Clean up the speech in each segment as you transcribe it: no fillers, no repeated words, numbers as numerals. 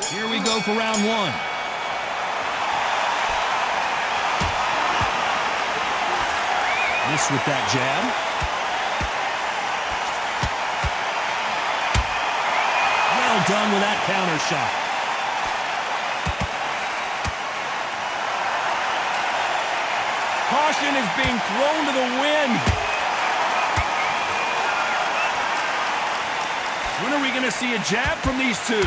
Here we go for round one. Miss with that jab. Well done with that counter shot. Caution is being thrown to the wind. When are we going to see a jab from these two?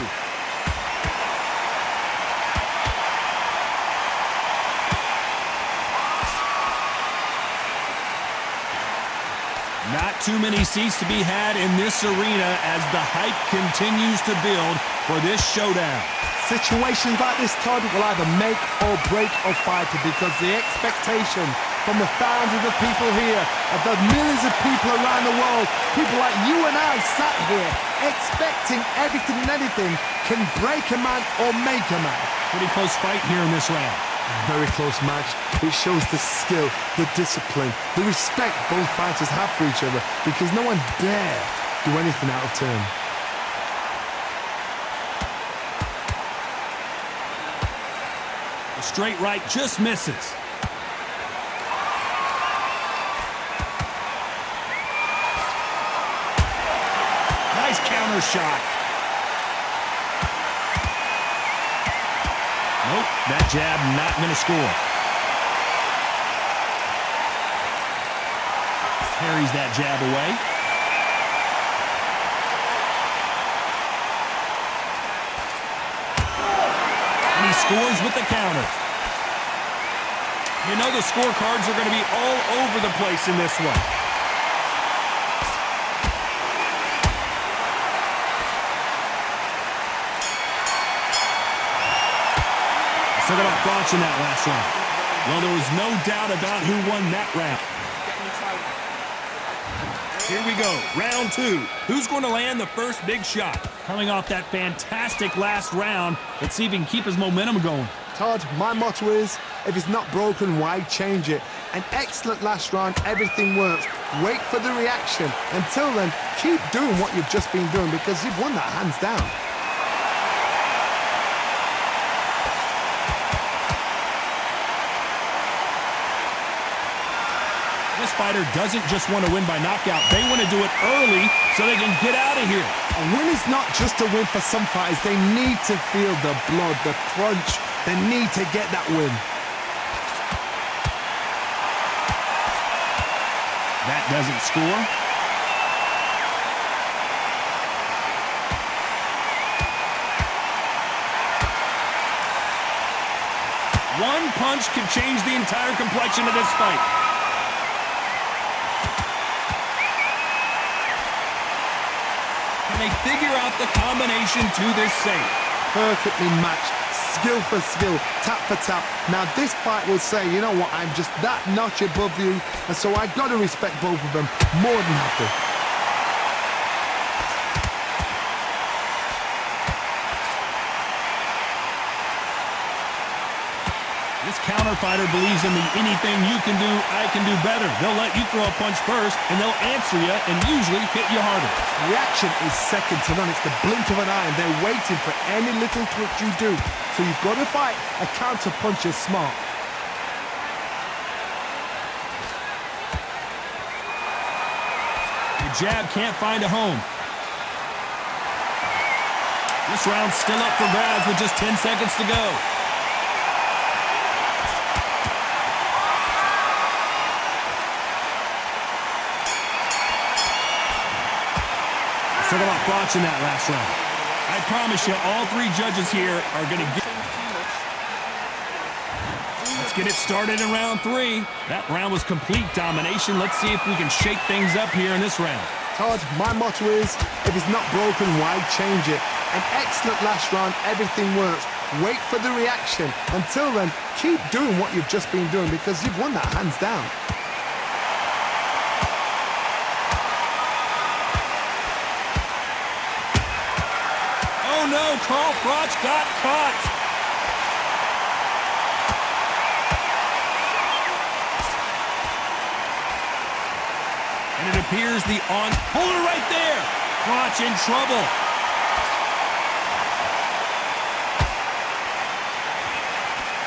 Not too many seats to be had in this arena as the hype continues to build for this showdown. Situations like this, Todd, will either make or break a fighter because the expectation from the thousands of people here, of the millions of people around the world, people like you and I sat here expecting everything and anything can break a man or make a man. Pretty close fight here in this round. Very close match. It shows the skill, the discipline, the respect both fighters have for each other because no one dare do anything out of turn. The straight right just misses. Nice counter shot. Nope, that jab not going to score. Parries that jab away. And he scores with the counter. You know the scorecards are going to be all over the place in this one. Talk about Froch in that last round. Well, there was no doubt about who won that round. Here we go, round two. Who's going to land the first big shot? Coming off that fantastic last round, let's see if he can keep his momentum going. Todd, my motto is, if it's not broken, why change it? An excellent last round, everything works. Wait for the reaction. Until then, keep doing what you've just been doing because you've won that hands down. This fighter doesn't just want to win by knockout. They want to do it early so they can get out of here. A win is not just a win for some fighters. They need to feel the blood, the crunch. They need to get that win. That doesn't score. One punch could change the entire complexion of this fight. Can they figure out the combination to this safe? Perfectly matched, skill for skill, tap for tap. Now this fight will say, you know what, I'm just that notch above you, and so I got to respect both of them more than happy. This counter fighter believes in the anything you can do, I can do better. They'll let you throw a punch first, and they'll answer you and usually hit you harder. Reaction is second to none. It's the blink of an eye, and they're waiting for any little twitch you do. So you've got to fight a counter punch is smart. The jab can't find a home. This round's still up for grabs with just 10 seconds to go. Talk about Froch in that last round. I promise you, all three judges here are going to get... Let's get it started in round three. That round was complete domination. Let's see if we can shake things up here in this round. Todd, my motto is, if it's not broken, why change it? An excellent last round, everything works. Wait for the reaction. Until then, keep doing what you've just been doing because you've won that hands down. Oh no, Carl Froch got caught. And it appears the hold it right there. Froch in trouble.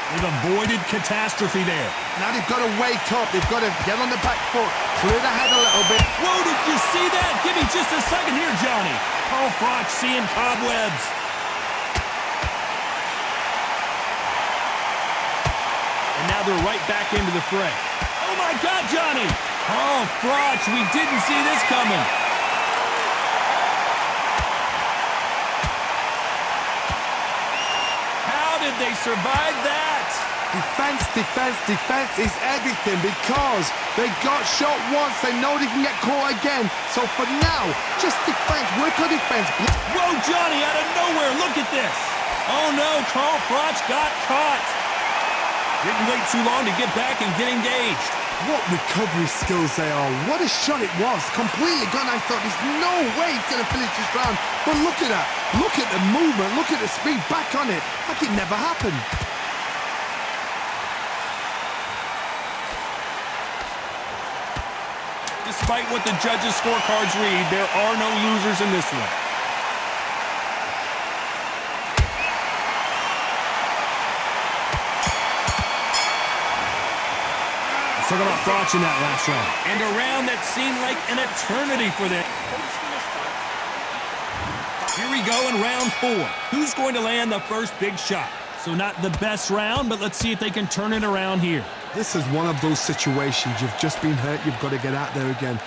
They've avoided catastrophe there. Now they've got to wake up. They've got to get on the back foot, clear the head a little bit. Whoa, did you see that? Give me just a second here, Johnny. Oh, Froch seeing cobwebs. And now they're right back into the fray. Oh, my God, Johnny. Oh, Froch, we didn't see this coming. How did they survive that? Defense, defense, defense is everything because they got shot once. They know they can get caught again. So for now, just defense. Work on defense. Whoa, Johnny, out of nowhere. Look at this. Oh, no. Carl Froch got caught. Didn't wait too long to get back and get engaged. What recovery skills they are. What a shot it was. Completely gone. I thought there's no way he's going to finish this round. But look at that. Look at the movement. Look at the speed. Back on it. Like it never happened. Despite what the judges' scorecards read, there are no losers in this one. Let's talk about Froch in that last round. And a round that seemed like an eternity for them. Here we go in round 4. Who's going to land the first big shot? So not the best round, but let's see if they can turn it around here. This is one of those situations. You've just been hurt. You've got to get out there again.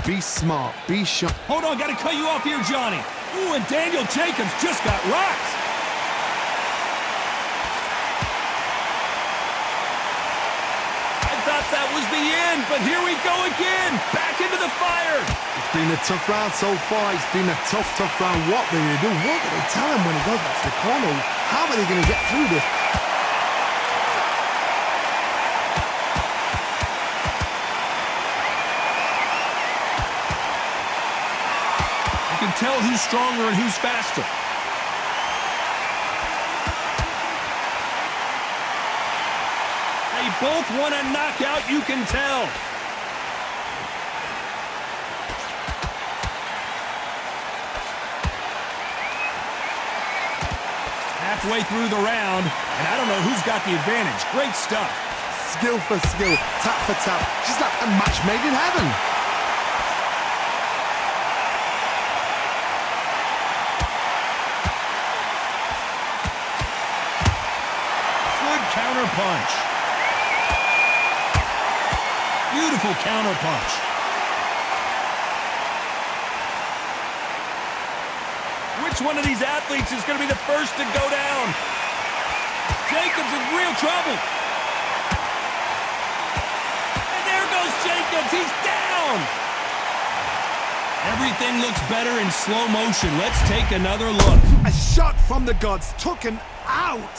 Be smart. Be sharp. Hold on, got to cut you off here, Johnny. Ooh, and Daniel Jacobs just got rocked. I thought that was the end, but here we go again. Back into the fire. It's been a tough round so far. It's been a tough round. What are they going to do? What do they tell him when he goes back to the corner? How are they going to get through this? You can tell who's stronger and who's faster. They both want a knockout, you can tell. Halfway through the round, and I don't know who's got the advantage. Great stuff. Skill for skill, tap for tap. Just like a match made in heaven. Good counter punch. Beautiful counter punch. Which one of these athletes is going to be the first to go down? Jacobs in real trouble. And there goes Jacobs. He's down. Everything looks better in slow motion. Let's take another look. A shot from the gods took him out.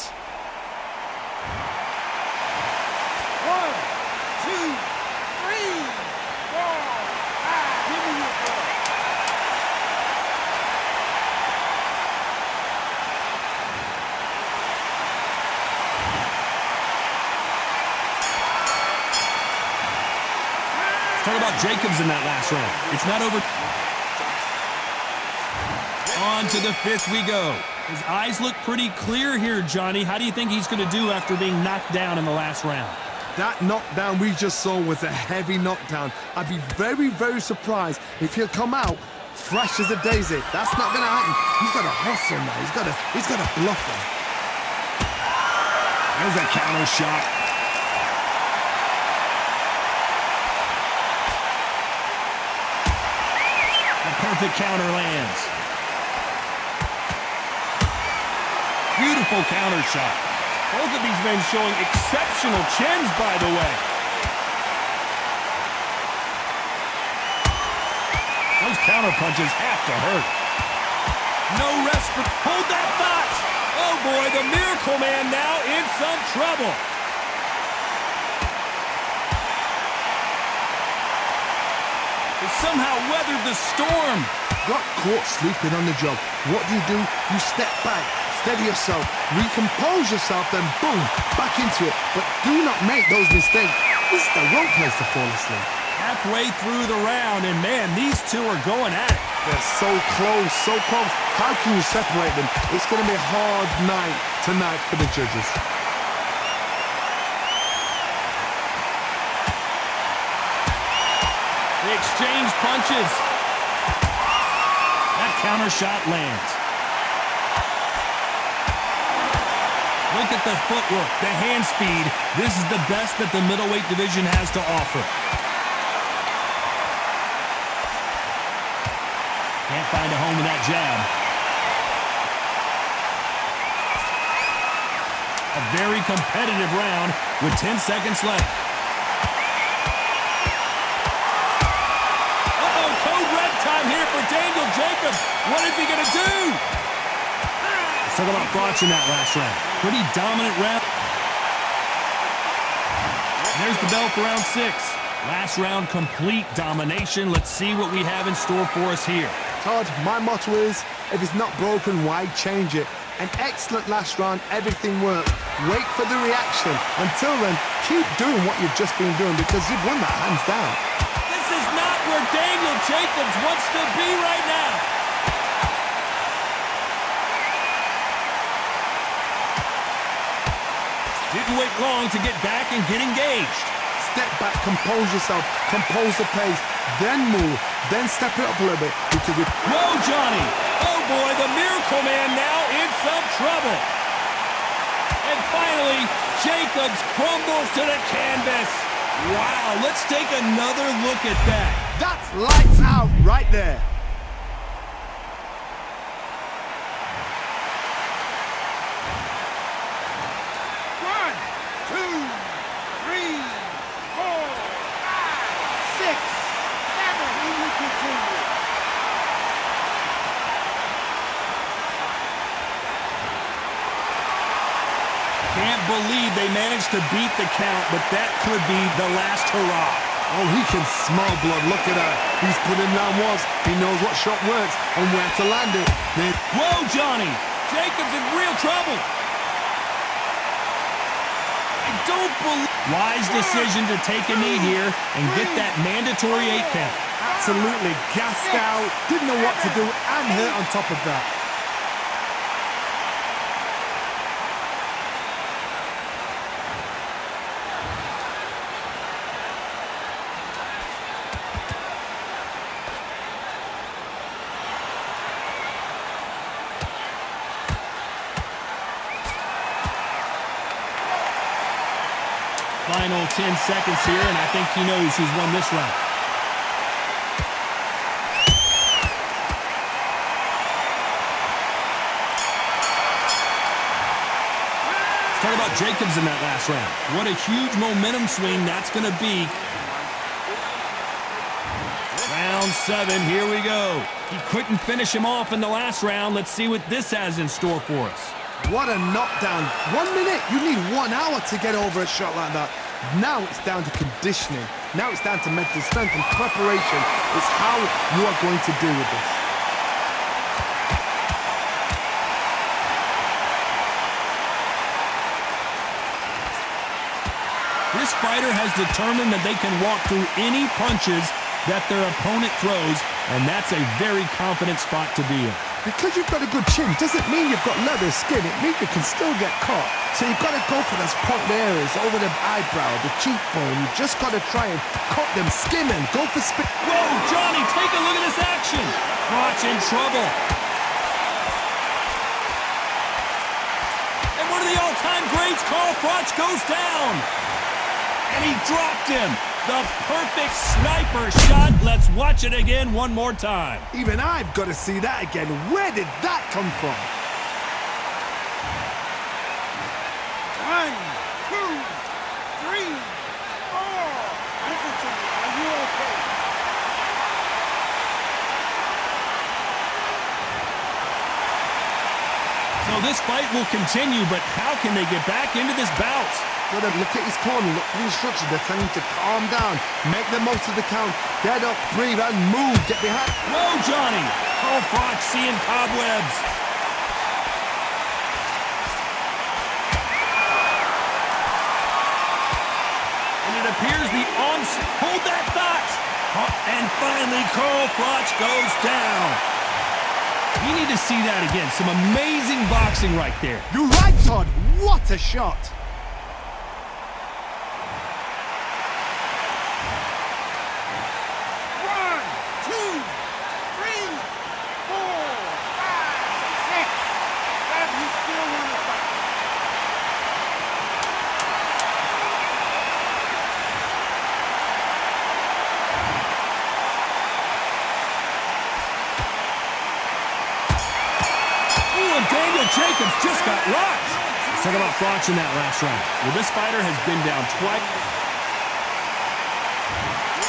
1, 2, 3, 4, 5. Give me your ball. Talk about Jacobs in that last round. It's not over. On to the 5th we go. His eyes look pretty clear here, Johnny. How do you think he's going to do after being knocked down in the last round? That knockdown we just saw was a heavy knockdown. I'd be very, very surprised if he'll come out fresh as a daisy. That's not going to happen. He's got to hustle now. He's got to bluff him. There's a counter shot. The perfect counter lands. Beautiful counter shot. Both of these men showing exceptional chins, by the way. Those counter punches have to hurt. No rest for... Hold that thought! Oh boy, the Miracle Man now in some trouble. He somehow weathered the storm. Got caught sleeping on the job. What do? You step back, steady yourself, recompose yourself, then boom, back into it. But do not make those mistakes. This is the wrong place to fall asleep. Halfway through the round, and man, these two are going at it. They're so close, so close. How can you separate them? It's going to be a hard night tonight for the judges. They exchange punches. That counter shot lands. Look at the footwork, the hand speed. This is the best that the middleweight division has to offer. Can't find a home with that jab. A very competitive round with 10 seconds left. Uh-oh, code red time here for Daniel Jacobs. What is he going to do? Let's talk about Froch in that last round. Pretty dominant round. There's the bell for round 6. Last round, complete domination. Let's see what we have in store for us here. Todd, my motto is, if it's not broken, why change it? An excellent last round, everything worked. Wait for the reaction. Until then, keep doing what you've just been doing because you've won that hands down. This is not where Daniel Jacobs wants to be right now. Didn't wait long to get back and get engaged. Step back, compose yourself, compose the pace, then move, then step it up a little bit. Because whoa, Johnny! Oh boy, the Miracle Man now in some trouble. And finally, Jacobs crumbles to the canvas. Wow, let's take another look at that. That's lights out right there. Can't believe they managed to beat the count, but that could be the last hurrah. Oh, he can smell blood. Look at that. He's put in round ones. He knows what shot works and where to land it. Whoa, Johnny! Jacobs in real trouble. I don't believe... Wise decision to take a knee here and get that mandatory 8 count. Absolutely gassed out. Didn't know what to do and hurt on top of that. Final 10 seconds here, and I think he knows who's won this round. Let's talk about Jacobs in that last round. What a huge momentum swing that's going to be. Round 7, here we go. He couldn't finish him off in the last round. Let's see what this has in store for us. What a knockdown. 1 minute, you need 1 hour to get over a shot like that. Now it's down to conditioning. Now it's down to mental strength and preparation. It's how you are going to deal with this. This fighter has determined that they can walk through any punches that their opponent throws, and that's a very confident spot to be in. Because you've got a good chin doesn't mean you've got leather skin. It means you can still get caught. So you've got to go for those point areas over the eyebrow, the cheekbone. You've just got to try and cut them, skim them, go for spin. Whoa, Johnny, take a look at this action. Froch in trouble. And one of the all-time greats, Carl Froch, goes down. And he dropped him. The perfect sniper shot. Let's watch it again one more time. Even I've got to see that again. Where did that come from? 1, 2, 3, 4. Listen to me. Are you okay? So this fight will continue, but how can they get back into this bout? Got to look at his corner, look for the instructions. They're telling him to calm down, make the most of the count, get up, breathe, and move. Get behind. Whoa, Johnny! Carl Froch seeing cobwebs. And it appears the onslaught. Hold that thought! And finally, Carl Froch goes down. You need to see that again. Some amazing boxing right there. You're right, Todd. What a shot. Jacobs just got rocked. Let's talk about Froch in that last round. Well, this fighter has been down twice.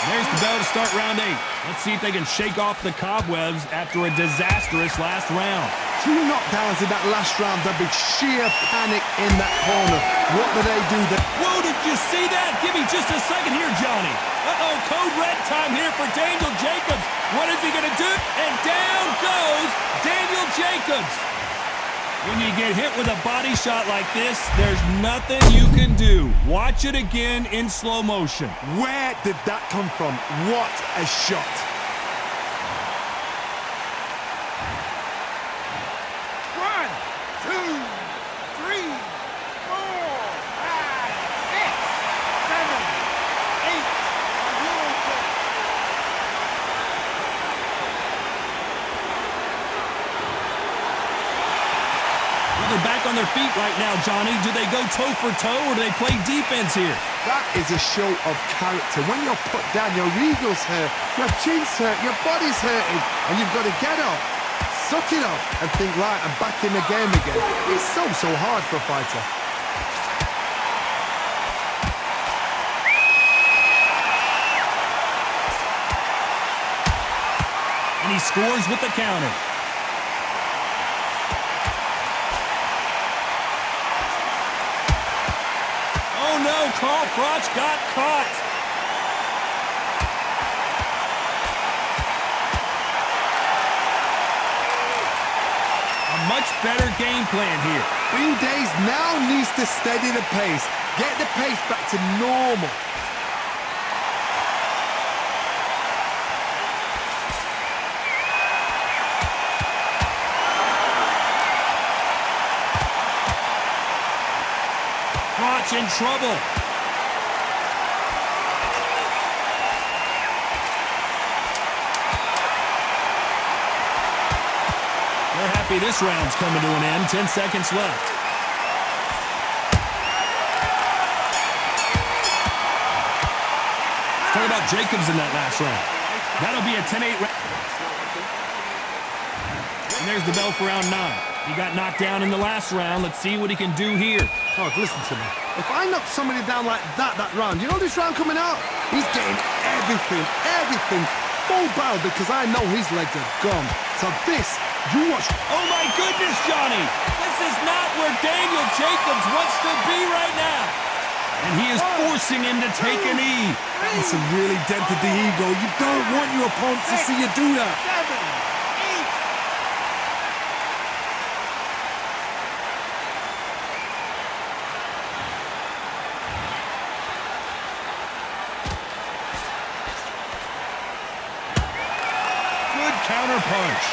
There's the bell to start round 8. Let's see if they can shake off the cobwebs after a disastrous last round. 2 knockdowns in that last round. There'll be sheer panic in that corner. What do they do then? Whoa, did you see that? Give me just a second here, Johnny. Uh-oh, code red time here for Daniel Jacobs. What is he going to do? And down goes Daniel Jacobs. When you get hit with a body shot like this, there's nothing you can do. Watch it again in slow motion. Where did that come from? What a shot. One, two, three, four, five, six, seven, eight. Are you okay? Well, they're back on their feet right now, Johnny. Do they go toe for toe or do they play defense here? That is a show of character. When you're put down, your ego's hurt, your chin's hurt, your body's hurting, and you've got to get up, suck it up, and think, right, I'm back in the game again. It's so hard for a fighter. And he scores with the counter. Oh no, Froch got caught. A much better game plan here. Green Days now needs to steady the pace. Get the pace back to normal. Froch in trouble. They're happy this round's coming to an end. 10 seconds left. Talk about Jacobs in that last round. That'll be a 10-8 round. And there's the bell for round 9. He got knocked down in the last round. Let's see what he can do here. Oh, listen to me. If I knock somebody down like that round, you know this round coming out? He's getting everything, full barrel because I know his legs are gone. So this, you watch. Oh my goodness, Johnny! This is not where Daniel Jacobs wants to be right now. And he is forcing him to take a knee. It's really dented the ego. You don't want your opponent to see you do that. 7, 8. Good counter punch.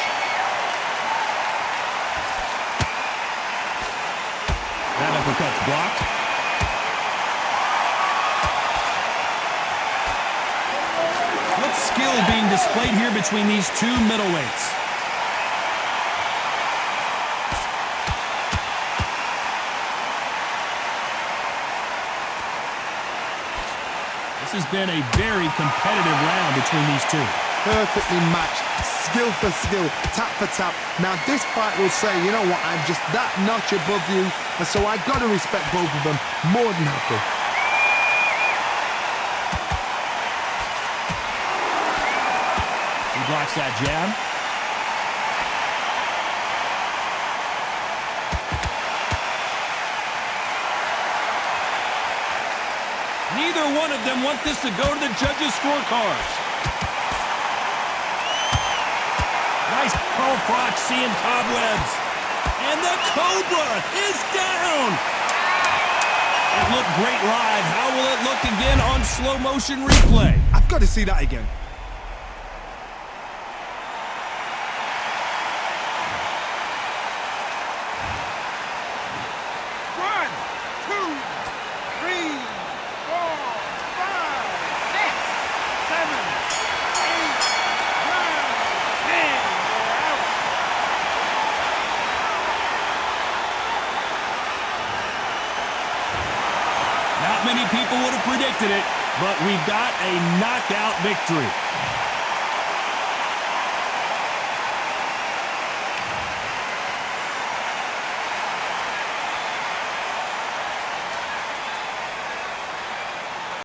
That uppercut's blocked. What skill being displayed here between these two middleweights? This has been a very competitive round between these two. Perfectly matched, skill for skill, tap for tap. Now this fight will say, you know what, I'm just that notch above you, and so I got to respect both of them more than happy. He blocks that jab. Neither one of them want this to go to the judges' scorecards. Nice call, Froch, seeing cobwebs. And the Cobra is down. It looked great live. How will it look again on slow motion replay? I've got to see that again. One, two, three, four, five, six, seven, eight, nine, 10. They're out. Not many people would have predicted it, but we've got a knockout victory.